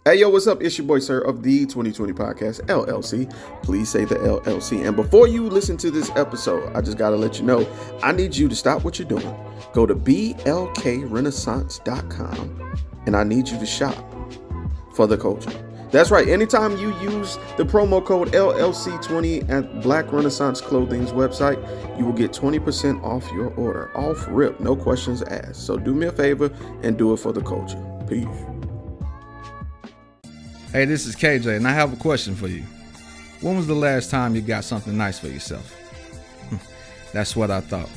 Hey, yo, what's up? It's your boy, sir, of the 2020 Podcast, LLC. Please say the LLC. And before you listen to this episode, I just got to let you know, I need you to stop what you're doing. Go to blkrenaissance.com, and I need you to shop for the culture. That's right. Anytime you use the promo code LLC20 at Black Renaissance Clothing's website, you will get 20% off your order. Off rip, no questions asked. So do me a favor and do it for the culture. Peace. Hey, this is KJ, and I have a question for you. When was the last time you got something nice for yourself? That's what I thought.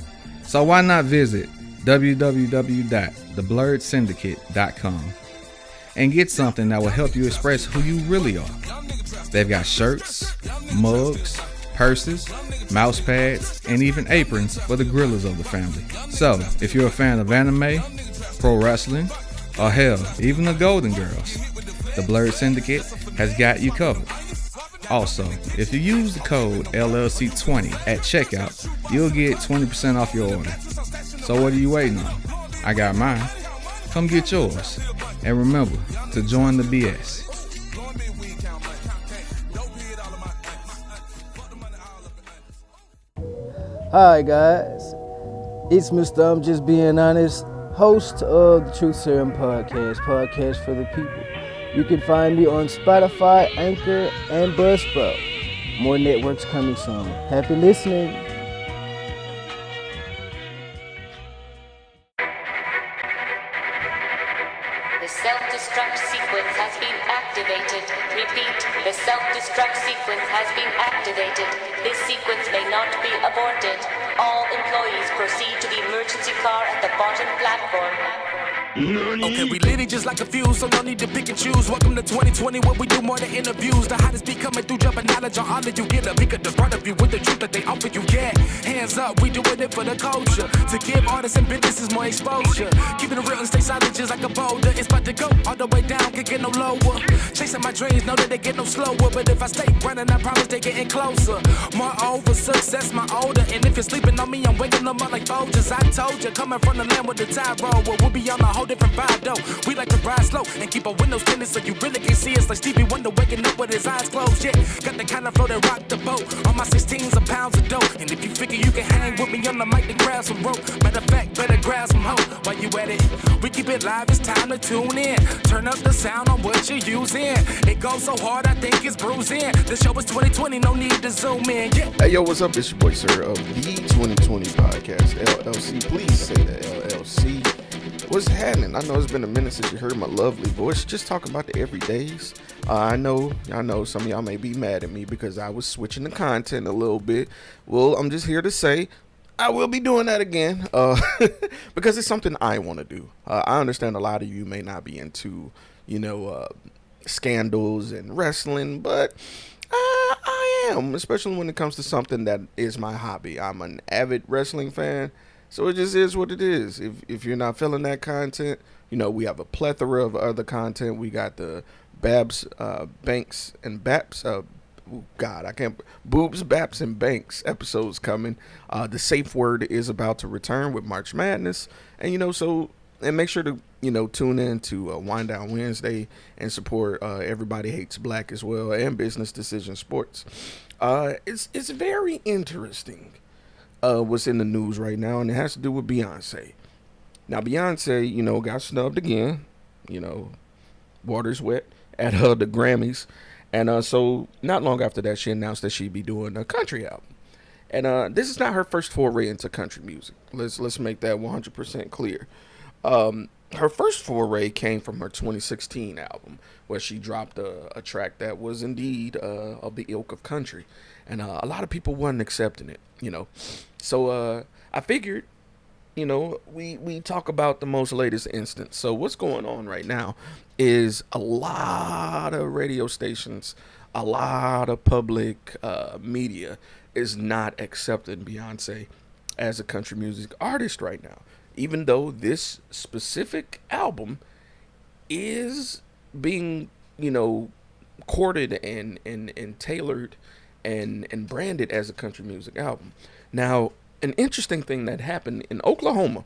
So why not visit www.theblurredsyndicate.com and get something that will help you express who you really are. They've got shirts, mugs, purses, mouse pads, and even aprons for the grillers of the family. So if you're a fan of anime, pro wrestling, or hell, even the Golden Girls, the Blurred Syndicate has got you covered. Also, if you use the code LLC20 at checkout, you'll get 20% off your order. So what are you waiting on? I got mine. Come get yours. And remember to join the BS. Hi guys, it's Mr. I'm Just Being Honest, host of the Truth Serum podcast for the people. You can find me on Spotify, Anchor, and Buzzsprout. More networks coming soon. Happy listening. The self-destruct sequence has been activated. Repeat, the self-destruct sequence has been activated. This sequence may not be aborted. All employees proceed to the emergency car at the bottom platform. Okay, we lit it just like a fuse, so no need to pick and choose. Welcome to 2020, where we do more than interviews. The hottest be coming through, dropping knowledge on all that you get. A peek at the front of you with the truth that they offer you. Yeah, hands up, we doing it for the culture. To give artists and businesses more exposure. Keeping it real and stay silent just like a boulder. It's about to go all the way down, can't get no lower. Chasing my dreams, know that they get no slower. But if I stay running, I promise they getting closer. Moreover, success my older. And if you're sleeping on me, I'm waking them up like Folgers. I told you, coming from the land with the tide roll. Well, we'll be on a whole different vibe though. We like to ride slow and keep our windows tinted so you really can see us like Stevie Wonder waking up with his eyes closed. Yeah, got the kind of flow that rock the boat. On my 16s of pounds of dope. And if you figure you can hang with me on the mic, then grab some rope. Matter of fact, better grab some hope. While you at it, we keep it live, it's time to tune in. Turn up the sound on what you're using. It goes so hard, I think it's bruising. The show is 2020, no need to zoom in. Yeah. Hey, yo, what's up? It's your boy, sir, of the 2020 Podcast, LLC. Please say the LLC. What's happening? I know it's been a minute since you heard my lovely voice. Just talking about the everydays. I know some of y'all may be mad at me because I was switching the content a little bit. Well, I'm just here to say I will be doing that again because it's something I want to do. I understand a lot of you may not be into, scandals and wrestling, but I am, especially when it comes to something that is my hobby. I'm an avid wrestling fan. So it just is what it is. If you're not feeling that content, we have a plethora of other content. We got the Babs, Banks, and Baps. Boobs, Baps, and Banks episodes coming. The safe word is about to return with March Madness. And, and make sure to, tune in to Wind Down Wednesday and support Everybody Hates Black as well and Business Decision Sports. It's very interesting. What's in the news right now, and it has to do with Beyonce. Now, Beyonce, got snubbed again. Water's wet at the Grammys. And so not long after that, she announced that she'd be doing a country album. And this is not her first foray into country music. Let's make that 100% clear. Her first foray came from her 2016 album, where she dropped a track that was indeed of the ilk of country. And a lot of people wasn't accepting it, So I figured, we talk about the most latest instance. So what's going on right now is a lot of radio stations, a lot of public media is not accepting Beyonce as a country music artist right now. Even though this specific album is being, courted and tailored and branded as a country music album. Now, an interesting thing that happened in Oklahoma,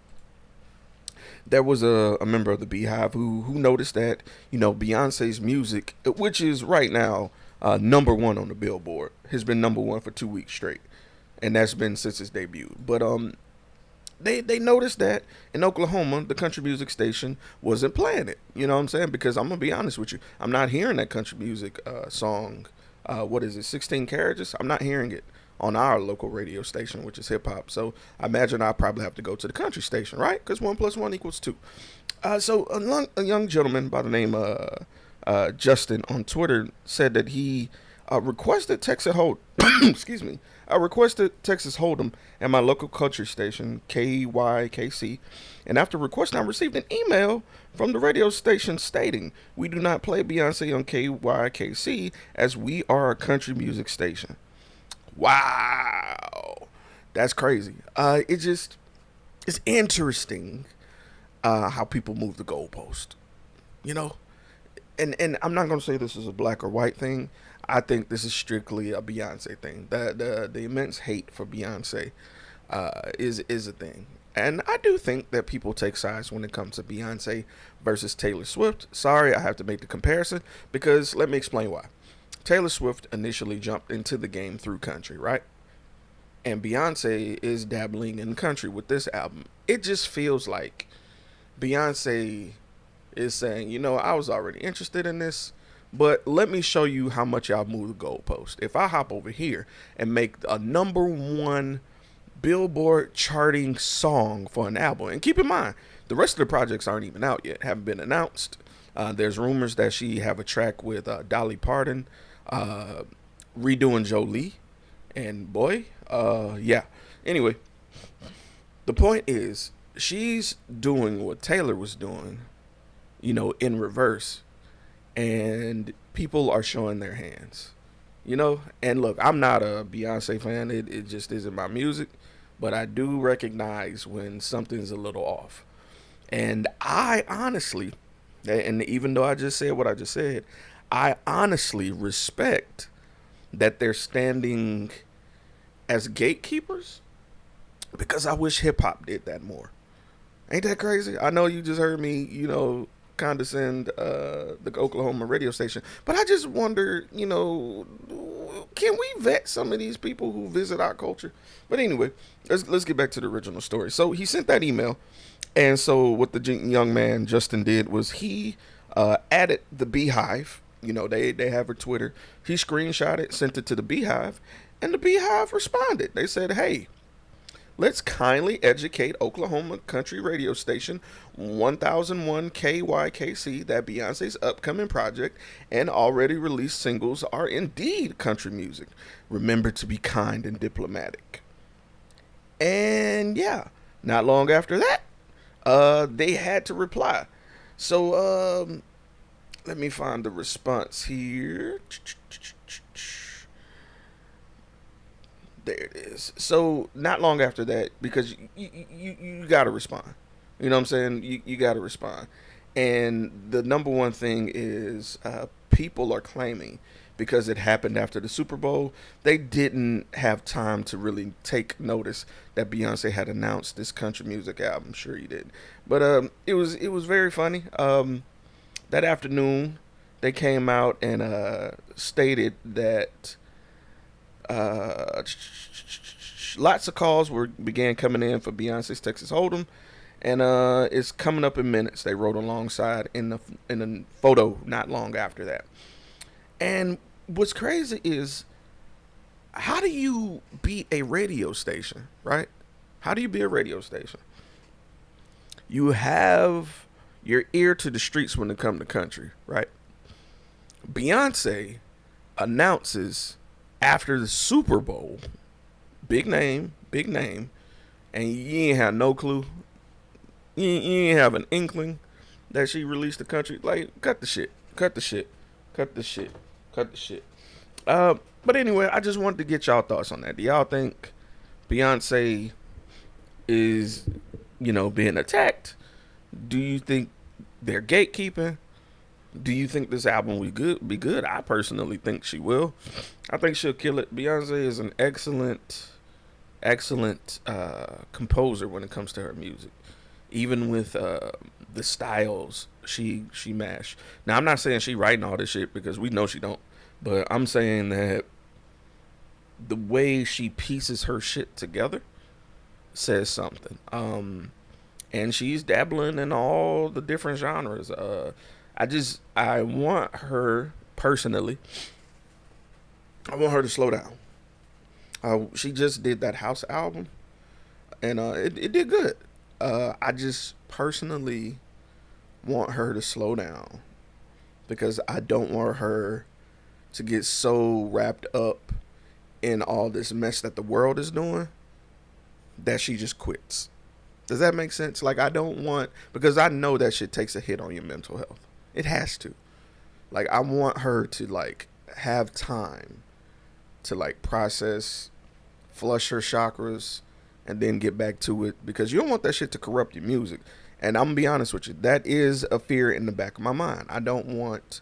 there was a member of the Beehive who noticed that, Beyonce's music, which is right now number one on the Billboard, has been number one for 2 weeks straight, and that's been since its debut. But they noticed that in Oklahoma, the country music station wasn't playing it. You know what I'm saying? Because I'm gonna be honest with you, I'm not hearing that country music song. What is it, 16 Carriages? I'm not hearing it on our local radio station, which is hip hop. So I imagine I'll probably have to go to the country station, right? Because 1 + 1 = 2. So a young gentleman by the name Justin on Twitter said that he requested Texas Hold excuse me. I requested Texas Hold'em at my local country station, KYKC, and after requesting, I received an email from the radio station stating, "We do not play Beyonce on KYKC as we are a country music station." Wow, that's crazy. It's interesting how people move the goalpost, and I'm not gonna say this is a black or white thing. I think this is strictly a Beyonce thing. The immense hate for Beyonce is a thing. And I do think that people take sides when it comes to Beyonce versus Taylor Swift. Sorry, I have to make the comparison because let me explain why. Taylor Swift initially jumped into the game through country, right? And Beyonce is dabbling in country with this album. It just feels like Beyonce is saying, I was already interested in this, but let me show you how much y'all move the goalpost. If I hop over here and make a number one Billboard charting song for an album, and keep in mind, the rest of the projects aren't even out yet, haven't been announced. There's rumors that she have a track with Dolly Parton, redoing Jolie, and boy, yeah. Anyway, the point is, she's doing what Taylor was doing, in reverse. And people are showing their hands, and look, I'm not a Beyonce fan. It just isn't my music, but I do recognize when something's a little off. And I honestly, and even though I just said what I just said, I honestly respect that they're standing as gatekeepers, because I wish hip hop did that more. Ain't that crazy? I know you just heard me, condescend the Oklahoma radio station, but I just wonder, can we vet some of these people who visit our culture? But anyway, let's get back to the original story. So he sent that email, and so what the young man Justin did was he added the Beehive. They have her Twitter. He screenshot it, sent it to the Beehive, and the Beehive responded. They said, "Hey, let's kindly educate Oklahoma country radio station 1001 KYKC that Beyonce's upcoming project and already released singles are indeed country music. Remember to be kind and diplomatic." And yeah, not long after that, they had to reply. So let me find the response here. There it is. So not long after that, because you got to respond. You know what I'm saying? You got to respond. And the number one thing is people are claiming, because it happened after the Super Bowl, they didn't have time to really take notice that Beyonce had announced this country music album. Sure you did. But it was very funny. That afternoon, they came out and stated that lots of calls began coming in for Beyonce's Texas Hold'em, and it's coming up in minutes. They wrote alongside in the photo not long after that. And what's crazy is, how do you be a radio station, right? How do you be a radio station? You have your ear to the streets when it comes to country, right? Beyonce announces after the Super Bowl, big name, and you ain't have no clue. You ain't have an inkling that she released the country. Like, cut the shit. But anyway, I just wanted to get y'all thoughts on that. Do y'all think Beyonce is, being attacked? Do you think they're gatekeeping? Do you think this album will be good? I personally think she will. I think she'll kill it. Beyonce is an excellent composer when it comes to her music. even with the styles she mashed. Now I'm not saying she writing all this shit because we know she don't, but I'm saying that the way she pieces her shit together says something. And she's dabbling in all the different genres. I want her personally. I want her to slow down. She just did that house album, and it did good. I just personally want her to slow down because I don't want her to get so wrapped up in all this mess that the world is doing that she just quits. Does that make sense? Like, I don't want, because I know that shit takes a hit on your mental health. It has to. Like, I want her to, like, have time to, like, process, flush her chakras, and then get back to it, because you don't want that shit to corrupt your music. And I'm gonna be honest with you, that is a fear in the back of my mind. I don't want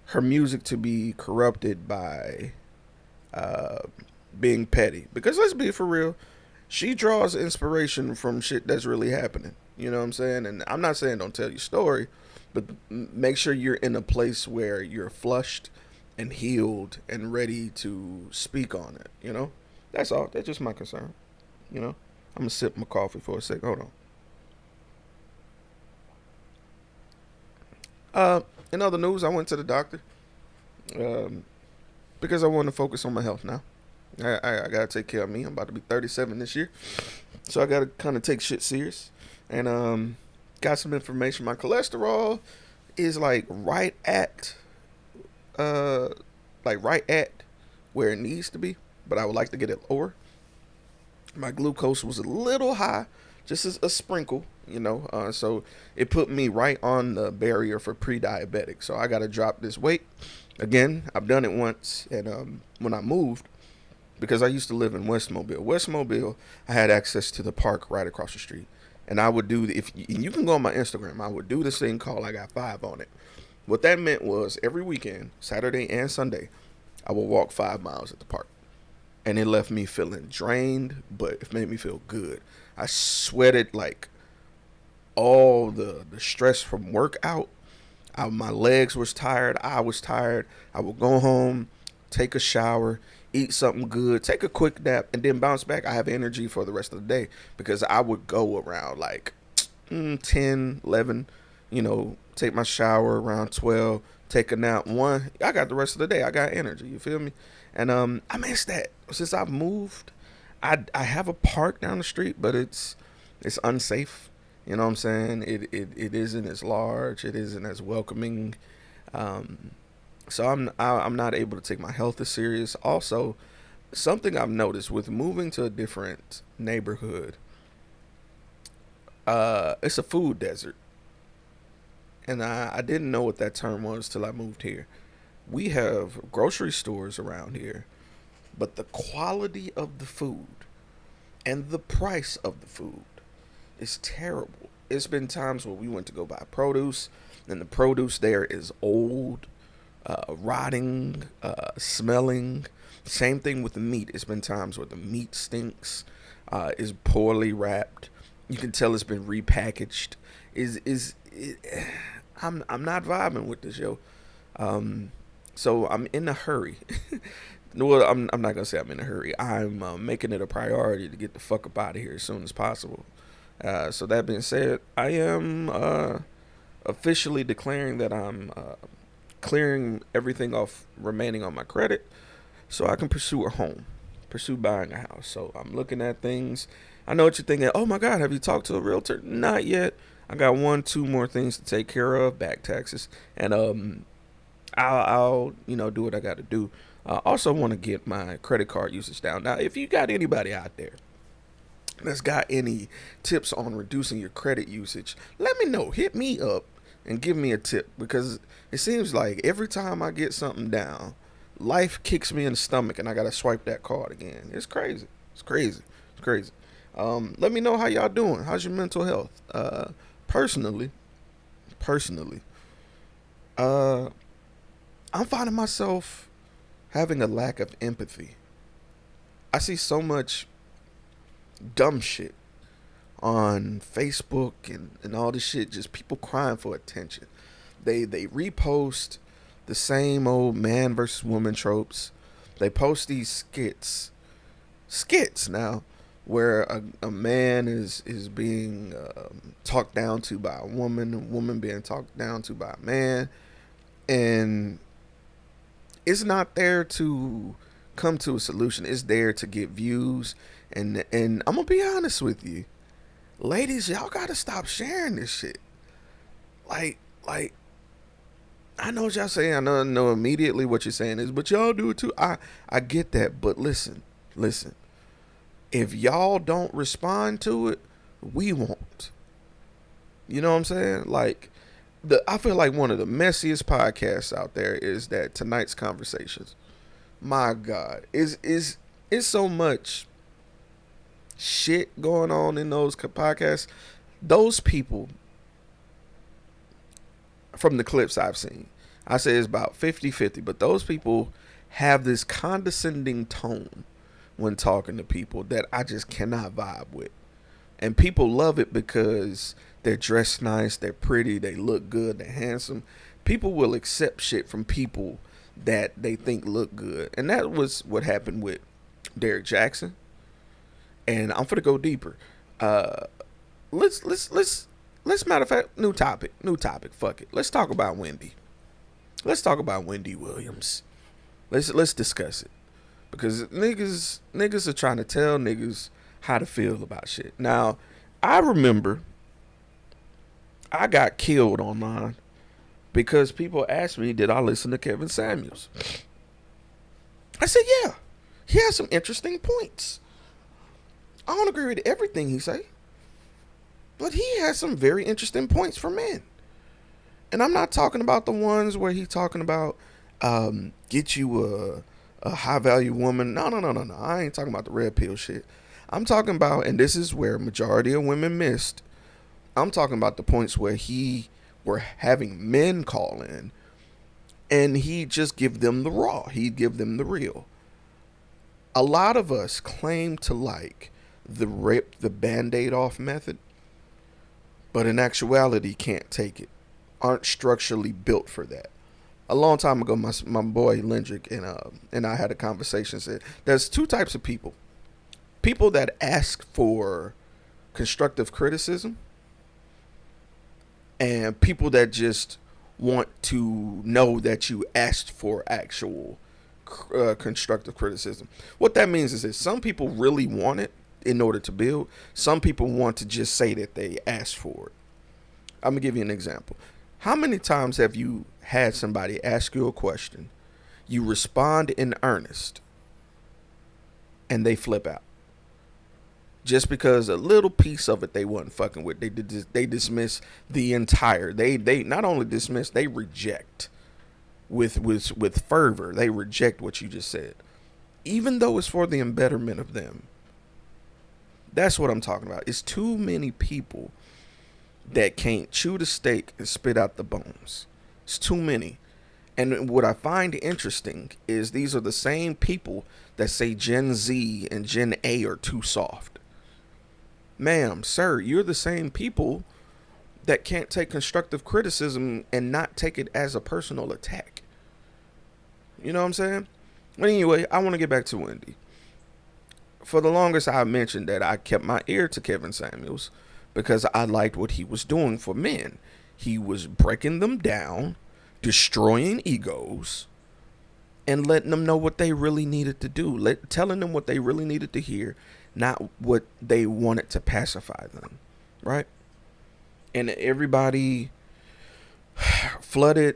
her music to be corrupted by being petty, because let's be for real, she draws inspiration from shit that's really happening. You know what I'm saying? And I'm not saying don't tell your story, but make sure you're in a place where you're flushed and healed and ready to speak on it. You know, that's all. That's just my concern. You know, I'm gonna sip my coffee for a sec. Hold on. In other news, I went to the doctor because I want to focus on my health now. I gotta take care of me. I'm about to be 37 this year, so I gotta kind of take shit serious. And got some information. My cholesterol is like right at where it needs to be, but I would like to get it lower. My glucose was a little high, just as a sprinkle, you know. So it put me right on the barrier for pre-diabetic. So I gotta drop this weight. Again, I've done it once, and when I moved, because I used to live in West Mobile, I had access to the park right across the street. And I would do, if you can go on my Instagram, I would do this thing called I Got 5 on it. What that meant was every weekend, Saturday and Sunday, I would walk 5 miles at the park. And it left me feeling drained, but it made me feel good. I sweated like all the stress from work out. My legs was tired. I was tired. I would go home, take a shower, eat something good, take a quick nap, and then bounce back. I have energy for the rest of the day, because I would go around like 10, 11, you know, take my shower around 12, take a nap 1. I got the rest of the day. I got energy. You feel me? And I miss that. Since I've moved, I have a park down the street, but it's unsafe. You know what I'm saying? It isn't as large. It isn't as welcoming. So I'm not able to take my health as serious. Also, something I've noticed with moving to a different neighborhood, it's a food desert. And I didn't know what that term was till I moved here. We have grocery stores around here, but the quality of the food and the price of the food is terrible. It's been times where we went to go buy produce, and the produce there is old, rotting, smelling. Same thing with the meat. It's been times where the meat stinks, is poorly wrapped. You can tell it's been repackaged. I'm not vibing with this, yo. So I'm in a hurry. Well, I'm not gonna say I'm in a hurry. I'm making it a priority to get the fuck up out of here as soon as possible. So that being said, I am officially declaring that I'm clearing everything off remaining on my credit, so I can pursue buying a house. So I'm looking at things. I know what you're thinking. Oh my God, have you talked to a realtor? Not yet. I got 1-2 more things to take care of, back taxes, and I'll do what I got to do. I also want to get my credit card usage down. Now, if you got anybody out there that's got any tips on reducing your credit usage, let me know. Hit me up and give me a tip, because it seems like every time I get something down, life kicks me in the stomach and I gotta swipe that card again. It's crazy. Let me know how y'all doing. How's your mental health? Personally, I'm finding myself having a lack of empathy. I see so much dumb shit on Facebook and all this shit, just people crying for attention. They repost the same old man versus woman tropes. They post these skits now, where a man is being talked down to by a woman being talked down to by a man, and it's not there to come to a solution. It's there to get views, and I'm gonna be honest with you, ladies, y'all gotta stop sharing this shit. Like I know what y'all saying. I know immediately what you're saying is, but y'all do it too. I get that, but listen. If y'all don't respond to it, we won't. You know what I'm saying? Like, I feel like one of the messiest podcasts out there is that Tonight's Conversations. My God, is so much shit going on in those podcasts. Those people, from the clips I've seen, I say it's about 50-50, but those people have this condescending tone when talking to people that I just cannot vibe with. And people love it because they're dressed nice, they're pretty, they look good, they're handsome. People will accept shit from people that they think look good. And that was what happened with Derek Jackson. And I'm finna go deeper. Let's matter of fact, new topic, fuck it. Let's talk about Wendy. Let's talk about Wendy Williams. Let's discuss it. Because niggas are trying to tell niggas how to feel about shit. Now, I remember I got killed online because people asked me, did I listen to Kevin Samuels? I said, yeah. He has some interesting points. I don't agree with everything he say, but he has some very interesting points for men. And I'm not talking about the ones where he's talking about get you a high value woman. No. I ain't talking about the red pill shit. I'm talking about, and this is where majority of women missed, I'm talking about the points where he were having men call in and he just give them the raw. He'd give them the real. A lot of us claim to like the rip the Band-Aid off method, but in actuality can't take it. Aren't structurally built for that. A long time ago, my boy Lendrick and I had a conversation. Said there's two types of people: people that ask for constructive criticism, and people that just want to know that you asked for actual constructive criticism. What that means is that some people really want it in order to build. Some people want to just say that they asked for it. I'm gonna give you an example. How many times have you had somebody ask you a question, you respond in earnest, and they flip out? Just because a little piece of it they wasn't fucking with. They dismiss the entire. They not only dismiss, they reject with fervor. They reject what you just said, even though it's for the betterment of them. That's what I'm talking about. It's too many people that can't chew the steak and spit out the bones. It's too many. And what I find interesting is these are the same people that say Gen Z and Gen A are too soft. Ma'am, sir, you're the same people that can't take constructive criticism and not take it as a personal attack. You know what I'm saying? But anyway, I want to get back to Wendy. For the longest, I mentioned that I kept my ear to Kevin Samuels because I liked what he was doing for men. He was breaking them down, destroying egos, and letting them know what they really needed to do. Telling them what they really needed to hear, not what they wanted to pacify them, right? And everybody flooded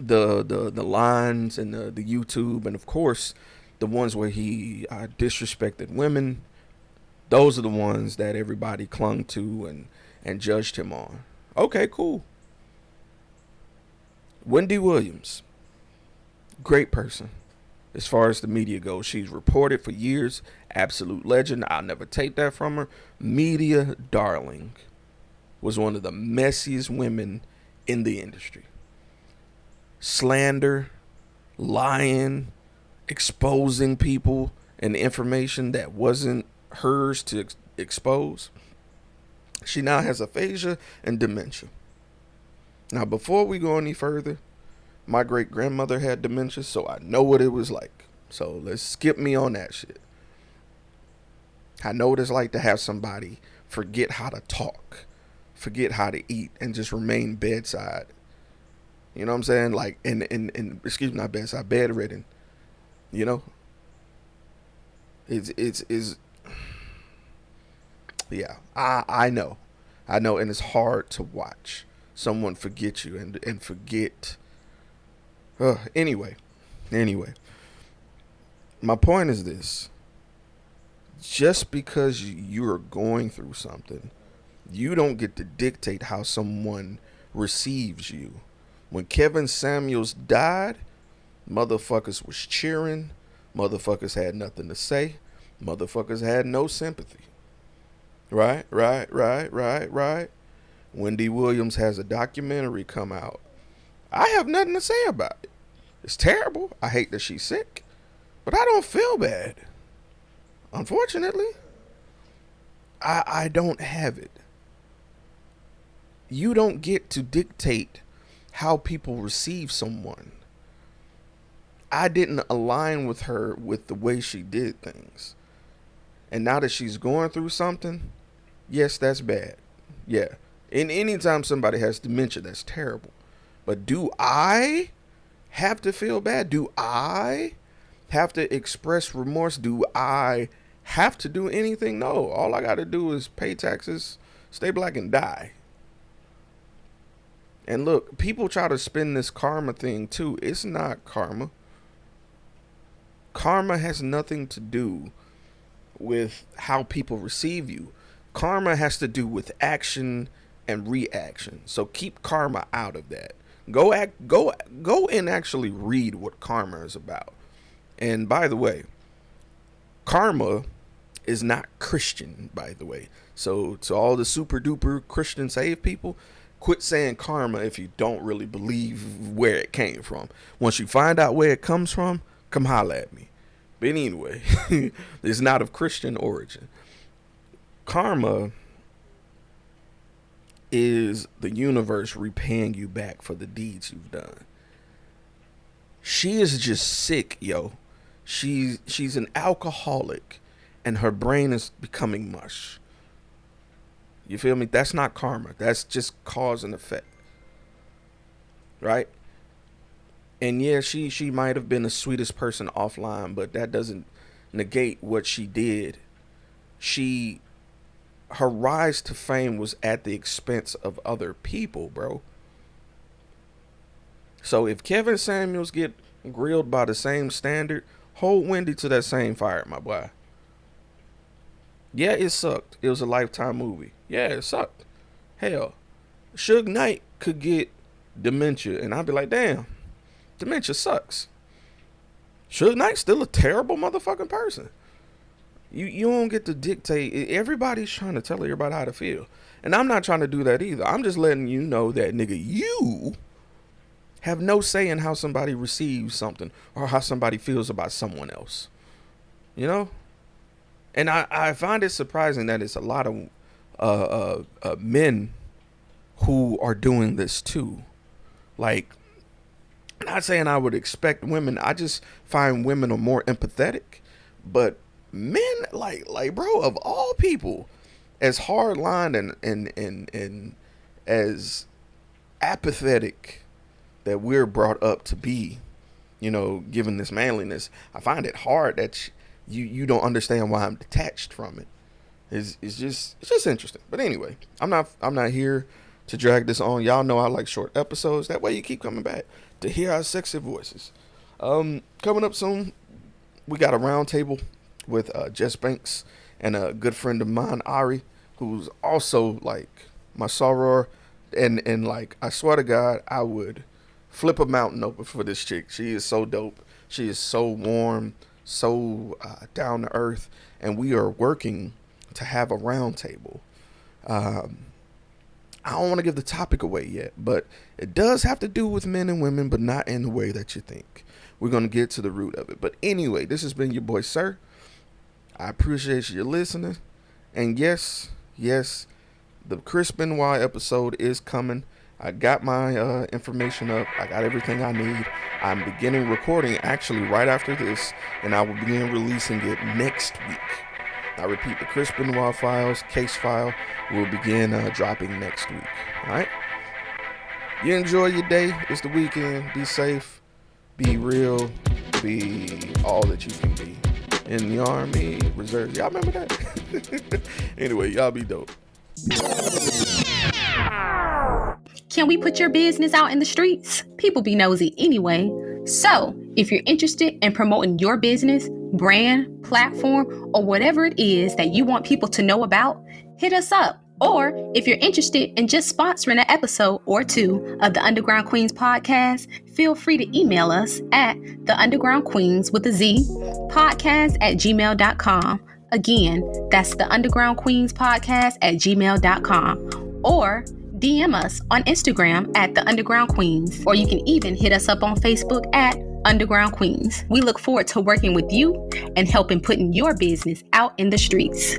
the lines and the YouTube, and of course, the ones where he disrespected women. Those are the ones that everybody clung to and judged him on. Okay, cool. Wendy Williams, great person. As far as the media goes, she's reported for years. Absolute legend. I'll never take that from her. Media darling. Was one of the messiest women in the industry. Slander, lying, exposing people and information that wasn't hers to expose. She now has aphasia and dementia. Now, before we go any further, my great grandmother had dementia, so I know what it was like. So let's skip me on that shit. I know what it's like to have somebody forget how to talk, forget how to eat, and just remain bedside. You know what I'm saying? Like, excuse me, not bedside, bedridden. You know? It's yeah, I know, and it's hard to watch someone forget you and forget. Anyway, my point is this: just because you are going through something, you don't get to dictate how someone receives you. When Kevin Samuels died, motherfuckers was cheering, motherfuckers had nothing to say, motherfuckers had no sympathy. Right. Wendy Williams has a documentary come out. I have nothing to say about it. It's terrible. I hate that she's sick, but I don't feel bad. Unfortunately, I don't have it. You don't get to dictate how people receive someone. I didn't align with her with the way she did things. And now that she's going through something, yes, that's bad. Yeah. And anytime somebody has dementia, that's terrible. But do I have to feel bad? Do I have to express remorse? Do I have to do anything? No. All I got to do is pay taxes, stay black, and die. And look, people try to spin this karma thing too. It's not karma. Karma has nothing to do with how people receive you. Karma has to do with action and reaction. So keep karma out of that. Go and actually read what karma is about. And by the way, karma is not Christian, by the way. So to all the super duper Christian saved people, quit saying karma if you don't really believe where it came from. Once you find out where it comes from, come holler at me. But anyway, it's not of Christian origin. Karma is the universe repaying you back for the deeds you've done. She is just sick, yo. She's an alcoholic, and her brain is becoming mush. You feel me? That's not karma. That's just cause and effect. Right? And yeah, she might have been the sweetest person offline, but that doesn't negate what she did. Her rise to fame was at the expense of other people, bro. So if Kevin Samuels get grilled by the same standard, hold Wendy to that same fire, my boy. Yeah, it sucked. It was a Lifetime movie. Yeah, it sucked. Hell, Suge Knight could get dementia, and I'd be like, damn, dementia sucks. Suge Knight's still a terrible motherfucking person. You don't get to dictate. Everybody's trying to tell everybody how to feel. And I'm not trying to do that either. I'm just letting you know that, nigga, you have no say in how somebody receives something or how somebody feels about someone else. You know? And I find it surprising that it's a lot of men who are doing this too. Like, not saying I would expect women. I just find women are more empathetic. But men, like bro, of all people, as hard-lined and as apathetic that we're brought up to be, you know, given this manliness, I find it hard that you don't understand why I'm detached from it. It's just interesting. But anyway, I'm not here to drag this on. Y'all know I like short episodes. That way you keep coming back to hear our sexy voices. Coming up soon, we got a round table with Jess Banks and a good friend of mine, Ari, who's also like my soror, and like, I swear to God, I would flip a mountain open for this chick. She is so dope. She is so warm, so down to earth, and we are working to have a round table. I don't want to give the topic away yet, but it does have to do with men and women, but not in the way that you think. We're going to get to the root of it. But anyway, this has been your boy, Sir. I appreciate you listening. And yes, The Chris Benoit episode is coming. I got my information up. I got everything I need. I'm beginning recording actually right after this, and I will begin releasing it next week. I repeat, the Chris Benoit files, case file, will begin dropping next week. All right? You enjoy your day. It's the weekend. Be safe. Be real. Be all that you can be. In the Army, Reserve. Y'all remember that? Anyway, y'all be dope. Can we put your business out in the streets? People be nosy anyway. So, if you're interested in promoting your business, brand, platform, or whatever it is that you want people to know about, hit us up. Or if you're interested in just sponsoring an episode or two of the Underground Queens podcast, feel free to email us at theundergroundqueens with a Z podcast@gmail.com. Again, that's the Underground Queens podcast @gmail.com. Or DM us on Instagram at the Underground Queens, or you can even hit us up on Facebook at Underground Queens. We look forward to working with you and helping putting your business out in the streets.